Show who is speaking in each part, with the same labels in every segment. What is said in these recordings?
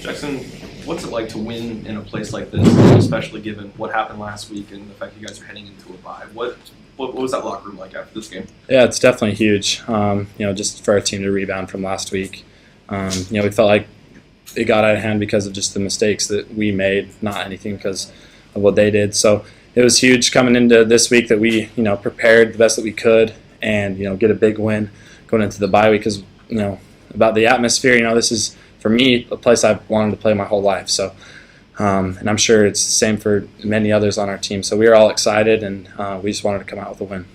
Speaker 1: Jaxson, what's it like to win in a place like this, especially given what happened last week and the fact you guys are heading into a bye? What was that locker room like after this game?
Speaker 2: Yeah, it's definitely huge. Just for our team to rebound from last week. We felt like it got out of hand because of just the mistakes that we made, not anything because of what they did. So it was huge coming into this week that we, prepared the best that we could and, get a big win going into the bye week because, about the atmosphere, this is, for me, a place I've wanted to play my whole life. So, and I'm sure it's the same for many others on our team. So we were all excited, and we just wanted to come out with a win.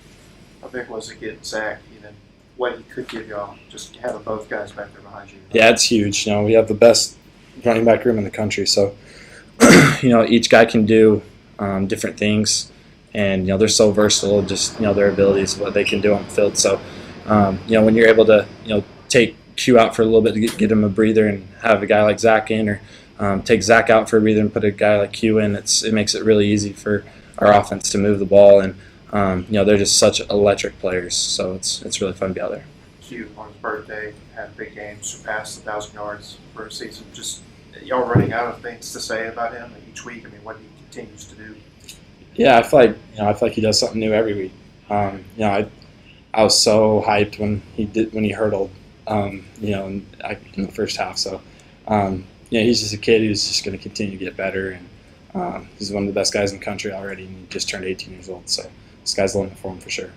Speaker 3: How big was it getting Zach, even what he could give y'all, just having both guys back there behind you?
Speaker 2: Yeah, it's huge. We have the best running back room in the country. So, each guy can do different things, and, they're so versatile, just, their abilities, what they can do on the field. So, when you're able to, take Q out for a little bit to get him a breather and have a guy like Zach in, or take Zach out for a breather and put a guy like Q in, it makes it really easy for our offense to move the ball, and they're just such electric players, so it's really fun to be out there.
Speaker 3: Q on his birthday had a big game, surpassed 1,000 yards for a season. Just y'all running out of things to say about him each week. I mean, what he continues to do.
Speaker 2: Yeah, I feel like he does something new every week. I was so hyped when he hurdled. In the first half. So, he's just a kid who's just going to continue to get better, and he's one of the best guys in the country already, and he just turned 18 years old. So, sky's the limit for him for sure.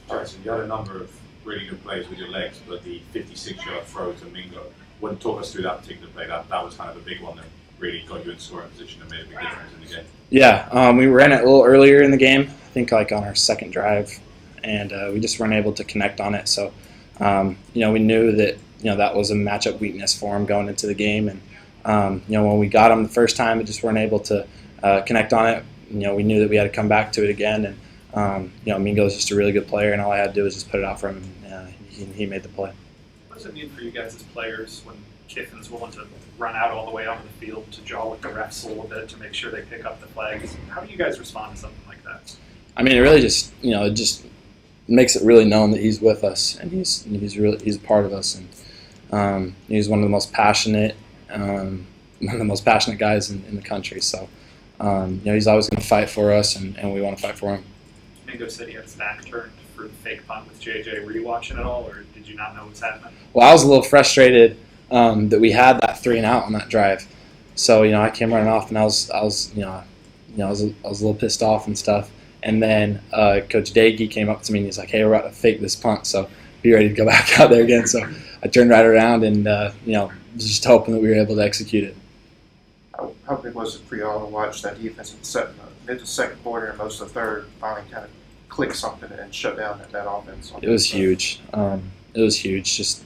Speaker 4: Jaxson, you had a number of really good plays with your legs, but the 56-yard throw to Mingo, wouldn't talk us through that particular play. That was kind of a big one that really got you in scoring position and made a big difference in the game. Yeah,
Speaker 2: we ran it a little earlier in the game, I think like on our second drive. And we just weren't able to connect on it. So, we knew that, that was a matchup weakness for him going into the game. And, when we got him the first time, we just weren't able to connect on it. We knew that we had to come back to it again. And, Mingo's just a really good player, and all I had to do was just put it out for him, and he made the play.
Speaker 5: What does it mean for you guys as players when Kiffin's willing to run out all the way onto the field to jaw with the refs a little bit to make sure they pick up the flags? How do you guys respond to something like that?
Speaker 2: I mean, it really just, it just makes it really known that he's with us, and he's a part of us, and he's one of the most passionate guys in the country. So he's always going to fight for us, and we want to fight for him.
Speaker 5: Mingo said he had his back turned for the fake punt with JJ. Were you watching at all, or did you not know what was happening?
Speaker 2: Well, I was a little frustrated that we had that 3-and-out on that drive. So I came running off, and I was a little pissed off and stuff. And then Coach Aggie came up to me and he's like, "Hey, we're about to fake this punt, so be ready to go back out there again." So I turned right around and was just hoping that we were able to execute it.
Speaker 3: How big was it for y'all to watch that defense in mid to second quarter and most of the third finally kind of click something and shut down that offense?
Speaker 2: It was huge. It was huge. Just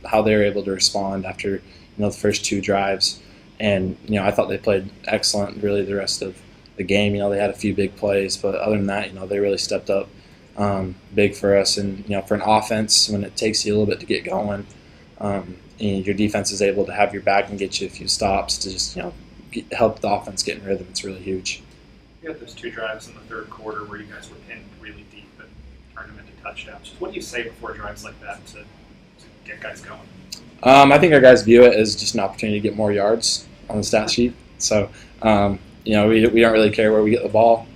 Speaker 2: how they were able to respond after the first two drives, and I thought they played excellent. Really, the rest of the game, they had a few big plays, but other than that, they really stepped up big for us. And for an offense, when it takes you a little bit to get going, and your defense is able to have your back and get you a few stops to just help the offense get in rhythm, it's really huge.
Speaker 5: You had those two drives in the third quarter where you guys were pinned really deep and turned them into touchdowns. What do you say before drives like that to get guys going?
Speaker 2: I think our guys view it as just an opportunity to get more yards on the stat sheet. So. We don't really care where we get the ball.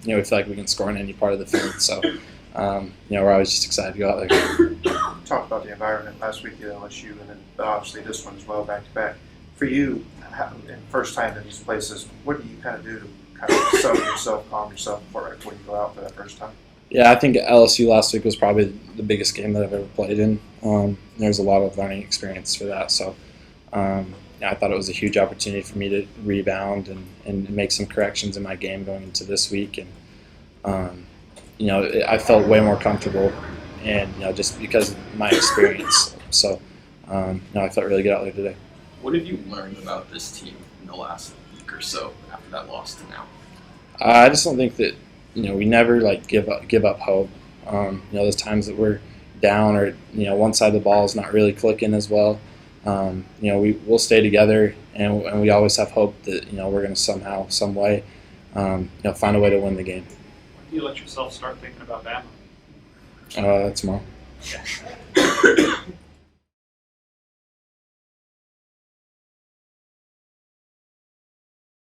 Speaker 2: We feel like we can score in any part of the field. So, we're always just excited to go out there.
Speaker 3: Talked about the environment last week at LSU, and then obviously this one as well, back to back. For you, first time in these places, what do you kind of do to kind of settle yourself, calm yourself before you go out for that first time?
Speaker 2: Yeah, I think LSU last week was probably the biggest game that I've ever played in. There's a lot of learning experience for that. So. I thought it was a huge opportunity for me to rebound and make some corrections in my game going into this week. And, I felt way more comfortable and, just because of my experience. So, I felt really good out there today.
Speaker 1: What have you learned about this team in the last week or so after that loss to now?
Speaker 2: I just don't think that, we never, give up hope. Those times that we're down or, one side of the ball is not really clicking as well. We'll stay together, and we always have hope that we're going to somehow, some way, find a way to win the game.
Speaker 5: When do you let yourself start thinking about Bama?
Speaker 2: Tomorrow.
Speaker 5: Yeah.